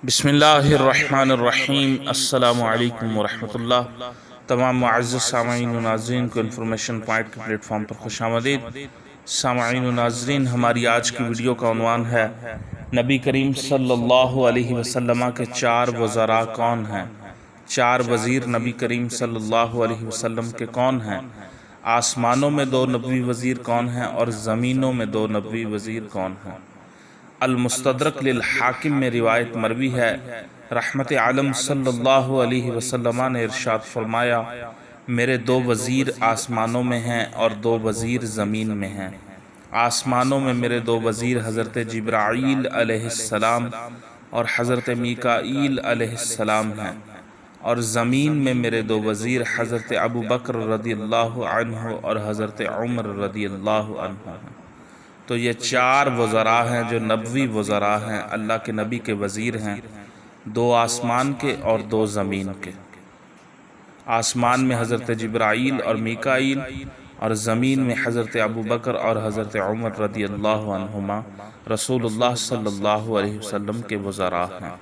بسم اللہ الرحمن الرحیم۔ السلام علیکم ورحمۃ اللہ۔ تمام معزز سامعین و ناظرین کو انفارمیشن پوائنٹ کے پلیٹ فارم پر خوش آمدید۔ سامعین و ناظرین، ہماری آج کی ویڈیو کا عنوان ہے نبی کریم صلی اللہ علیہ وسلم کے 4 وزراء کون ہیں؟ 4 وزیر نبی کریم صلی اللہ علیہ وسلم کے کون ہیں؟ آسمانوں میں 2 نبوی وزیر کون ہیں اور زمینوں میں 2 نبوی وزیر کون ہیں؟ المستدرک للحاکم میں روایت مروی ہے، رحمت عالم صلی اللہ علیہ وسلم نے ارشاد فرمایا، میرے 2 وزیر آسمانوں میں ہیں اور 2 وزیر زمین میں ہیں۔ آسمانوں میں میرے 2 وزیر حضرت جبرائیل علیہ السلام اور حضرت میکائیل علیہ السلام ہیں، اور زمین میں میرے 2 وزیر حضرت ابو بکر رضی اللہ عنہ اور حضرت عمر رضی اللہ عنہ ہیں۔ تو یہ 4 وزراء ہیں جو نبوی وزراء ہیں، اللہ کے نبی کے وزیر ہیں، 2 آسمان کے اور 2 زمین کے۔ آسمان میں حضرت جبرائیل اور میکائیل، اور زمین میں حضرت ابو بکر اور حضرت عمر رضی اللہ عنہما رسول اللہ صلی اللہ علیہ وسلم کے وزراء ہیں۔